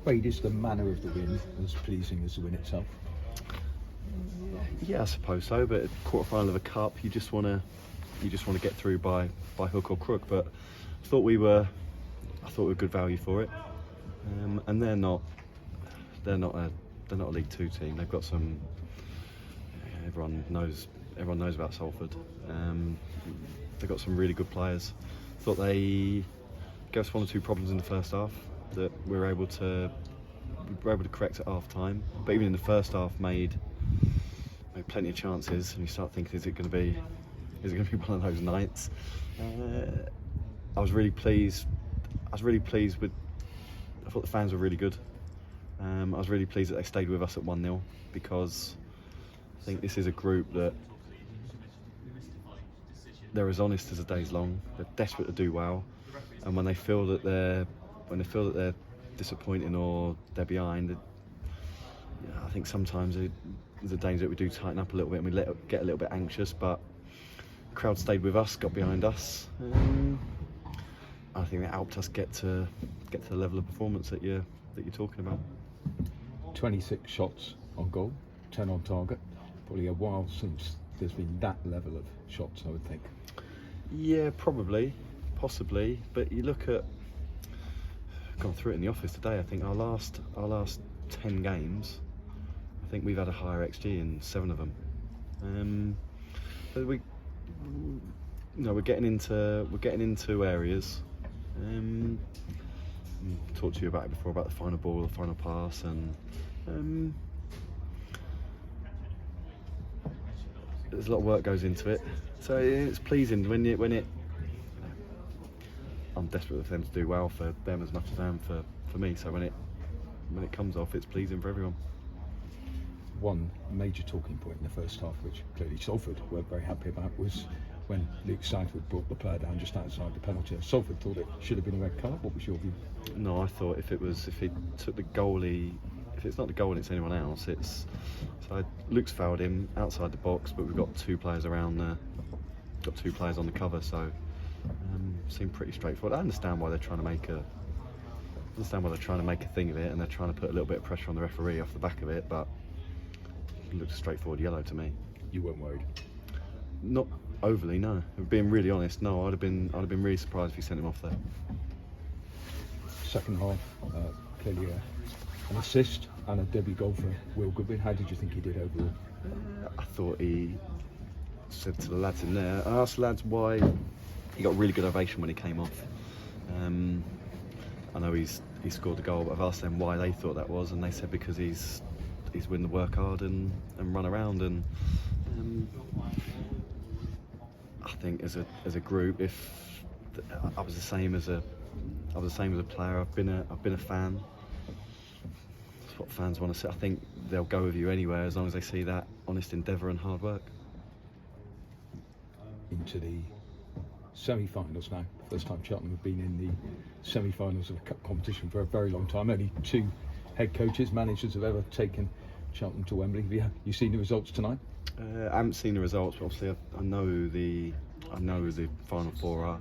Wade, is the manner of the win as pleasing as the win itself? Yeah, I suppose so. But quarter final of a cup, you just want to get through by hook or crook. But I thought we were good value for it. And they're not a League Two team. They've got some. Everyone knows about Salford. They've got some really good players. Thought they gave us one or two problems in the first half that we were able to correct at half time. But even in the first half, made plenty of chances, and you start thinking, is it going to be one of those nights? I was really pleased with. I thought the fans were really good. I was really pleased that they stayed with us at 1-0, because I think this is a group that they're as honest as the day's long. They're desperate to do well, and when they feel that they're disappointing or they're behind, I think sometimes there's a danger that we do tighten up a little bit and we get a little bit anxious. But the crowd stayed with us, got behind us. I think that helped us get to the level of performance that you're talking about. 26 shots on goal, 10 on target. Probably a while since there's been that level of shots, I would think. Yeah, probably, possibly. But you look at, I've gone through it in the office today. I think our last 10 games, I think we've had a higher XG in 7 of them. But we're getting into areas. Talked to you about it before, about the final ball, the final pass, and there's a lot of work goes into it. So it's pleasing when it. I'm desperate for them to do well, for them as much as I am for me. So when it comes off, it's pleasing for everyone. One major talking point in the first half, which clearly Salford weren't very happy about, was when Luke Sideford brought the player down just outside the penalty. Salford thought it should have been a red card. What was your view? No, I thought if he took the goalie, if it's not the goal and it's anyone else, it's. So Luke's fouled him outside the box, but we've got 2 players around there. Got 2 players on the cover, so seemed pretty straightforward. I understand why they're trying to make a thing of it, and they're trying to put a little bit of pressure on the referee off the back of it, but it looked a straightforward yellow to me. You weren't worried? Not overly, no. Being really honest, no. I'd have been really surprised if he sent him off there. Second half, clearly an assist and a debut goal for Will Goodwin. How did you think he did overall? I thought he said to the lads in there, I asked the lads why he got a really good ovation when he came off. I know he scored the goal, but I've asked them why they thought that was, and they said because he's willing to work hard and run around. And I think as a group, if I was the same as a player, I've been a fan. That's what fans want to see. I think they'll go with you anywhere as long as they see that honest endeavour and hard work. Into the semi-finals now. First time Cheltenham have been in the semi-finals of a cup competition for a very long time. Only 2 head coaches, managers have ever taken Cheltenham to Wembley. Have you seen the results tonight? I haven't seen the results, but obviously I know who the final 4 are.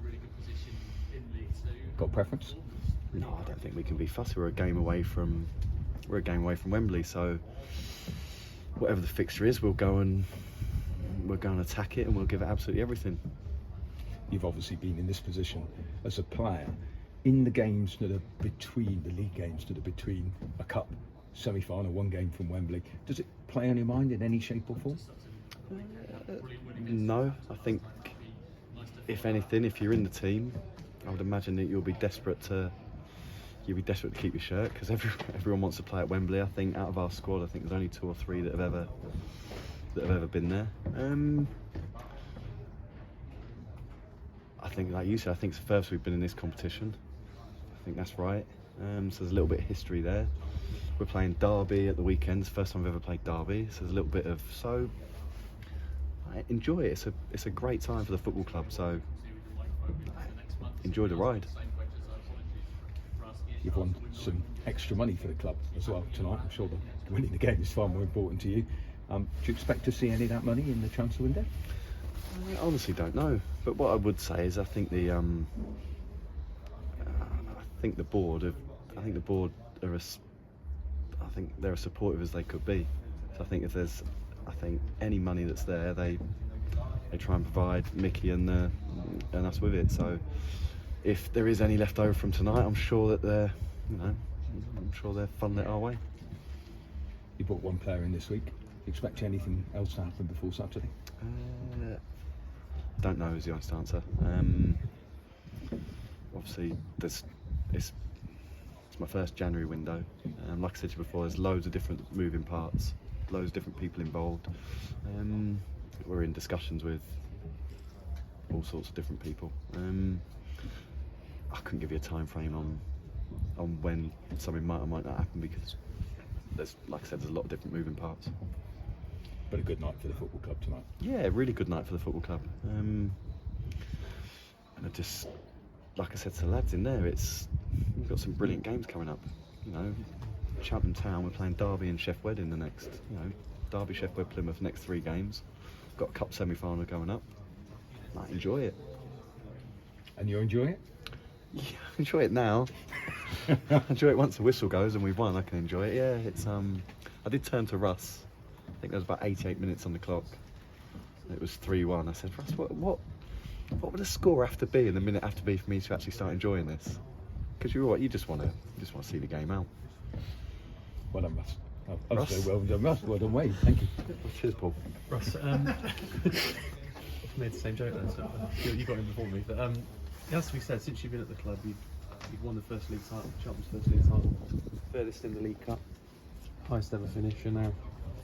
Got a preference? No, I don't think we can be fussy. We're a game away from Wembley, so whatever the fixture is, we'll go and attack it, and we'll give it absolutely everything. You've obviously been in this position as a player in the games that are between the league games, that are between a cup semi-final, 1 game from Wembley. Does it play on your mind in any shape or form? No, I think if anything, if you're in the team, I would imagine that you'll be desperate to keep your shirt, because everyone wants to play at Wembley. I think out of our squad, I think there's only 2 or 3 that have ever been there. I think, like you said, I think it's the first we've been in this competition. I think that's right. So there's a little bit of history there. We're playing Derby at the weekend. It's the first time we've ever played Derby. So there's a little bit of, so I enjoy it. It's a great time for the football club. So enjoy the ride. You've won some extra money for the club as well tonight. I'm sure that winning the game is far more important to you. Do you expect to see any of that money in the transfer window? I honestly don't know, but what I would say is I think the board are think they're as supportive as they could be. So I think if there's, any money that's there, they try and provide Mickey and us with it. So if there is any left over from tonight, I'm sure that I'm sure they're funneling it our way. You brought one player in this week. Expect anything else to happen before Saturday? Don't know is the honest answer. Obviously, it's my first January window. Like I said to you before, there's loads of different moving parts, loads of different people involved. We're in discussions with all sorts of different people. I couldn't give you a time frame on when something might or might not happen, because like I said, there's a lot of different moving parts. But a good night for the football club tonight. Yeah, really good night for the football club. And I just, like I said to the lads in there, we've got some brilliant games coming up. Cheltenham Town, we're playing Derby and Sheff Wed in the next, Derby, Sheff Wed, Plymouth, next 3 games. Got a cup semi-final going up. I enjoy it. And you're enjoying it? Yeah, I enjoy it now. I enjoy it once the whistle goes and we've won. I can enjoy it. Yeah, it's I did turn to Russ. I think there was about 88 minutes on the clock. It was 3-1. I said, Russ, what would the score have to be and the minute have to be for me to actually start enjoying this? Because you just want to see the game out. Well done, Russ. Russ? Well done, Russ. Well done, Wade. Thank you. Cheers, Paul. Russ, made the same joke then, so you got in before me. But it has to be said, since you've been at the club, you've won the first league title, Cheltenham's first league title, furthest in the League Cup, highest ever finish, and now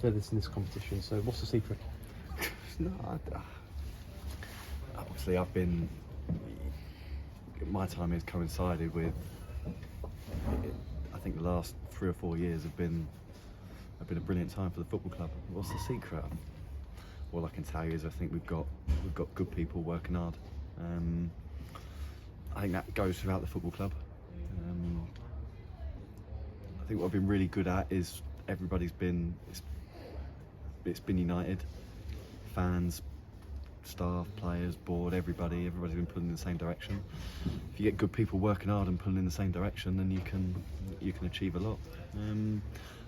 furthest in this competition. So what's the secret? No, obviously my time has coincided with, I think the last 3 or 4 years have been a brilliant time for the football club. What's the secret? All I can tell you is I think we've got good people working hard. I think that goes throughout the football club. I think what I've been really good at is everybody's been been united. Fans, staff, players, board, everybody's been pulling in the same direction. If you get good people working hard and pulling in the same direction, then you can achieve a lot.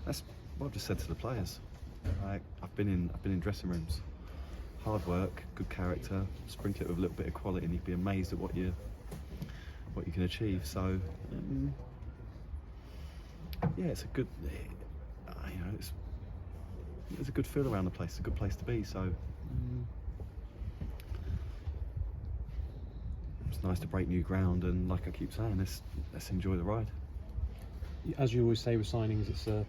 That's what I've just said to the players. I've been in dressing rooms. Hard work, good character, sprinkle it with a little bit of quality, and you'd be amazed at what you can achieve. So yeah, it's a good, it's a good feel around the place. It's a good place to be. So it's nice to break new ground, and like I keep saying, let's enjoy the ride. As you always say with signings, it's a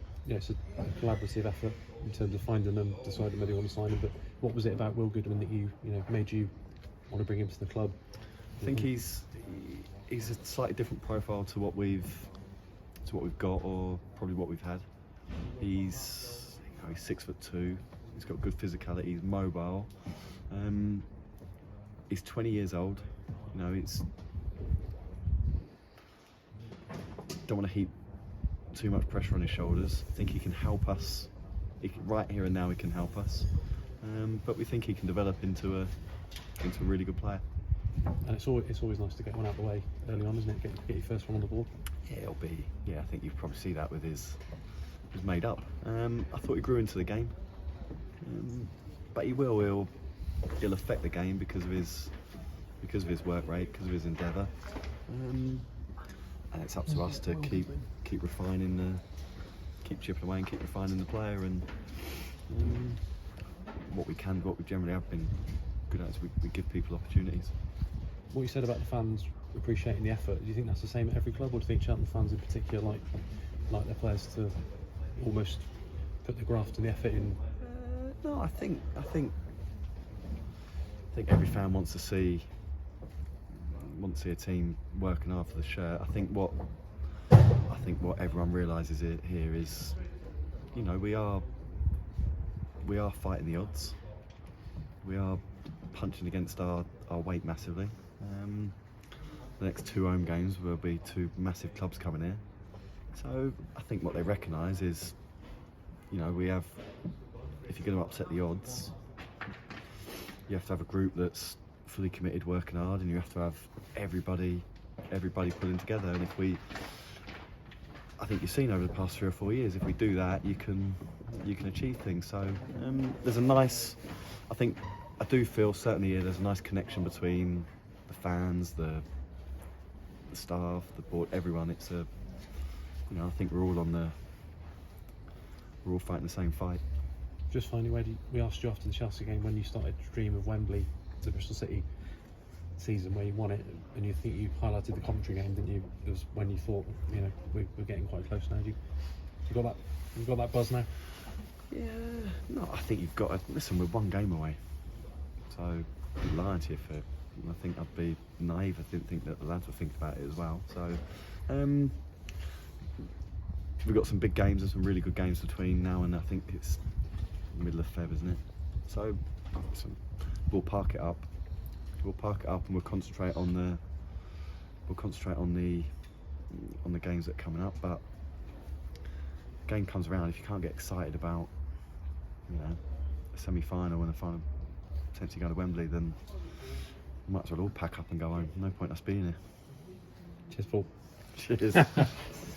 collaborative effort in terms of finding them, deciding whether you want to sign them. But what was it about Will Goodwin that you made you want to bring him to the club? I think he's a slightly different profile to what we've got, or probably what we've had. He's 6'2". He's got good physicality. He's mobile. He's 20 years old. Don't want to heap too much pressure on his shoulders. I think he can help us. Right here and now, he can help us. But we think he can develop into a really good player. And it's always nice to get one out of the way early on, isn't it? Get your first one on the board. Yeah, it'll be. Yeah, I think you probably see that with his made up. I thought he grew into the game, but he'll affect the game because of his work rate, because of his endeavour, and it's up to us to keep refining keep chipping away and keep refining the player. And what we generally have been good at is we give people opportunities. What you said about the fans appreciating the effort, do you think that's the same at every club, or do you think Cheltenham fans in particular like their players to almost put the graft and the effort in? No, I think every fan wants to see a team working hard for the shirt. I think what everyone realises here is, we are fighting the odds. We are punching against our weight massively. The next 2 home games will be 2 massive clubs coming here. So I think what they recognise is, if you're going to upset the odds, you have to have a group that's fully committed, working hard, and you have to have everybody pulling together. And think you've seen over the past 3 or 4 years, if we do that, you can achieve things. So there's a nice, I do feel certainly there's a nice connection between the fans, the staff, the board, everyone. It's a, I think we're all fighting the same fight. Just finally, Wade, we asked you after the Chelsea game when you started to dream of Wembley to Bristol City season where you won it, and you think you highlighted the commentary game, didn't you? It was when you thought, we're getting quite close now. You got that buzz now? Yeah, no, I think you've got to listen. We're one game away, so I'd be lying to you if I think I'd be naive. I didn't think that the lads would think about it as well. So we've got some big games and some really good games between now and I think it's middle of Feb, isn't it? So listen, we'll park it up. We'll park it up and we'll concentrate on the games that are coming up. But the game comes around, if you can't get excited about a semi-final and a final potentially go to Wembley, then we might as well all pack up and go home. No point us being here. Cheers, Paul. Cheers.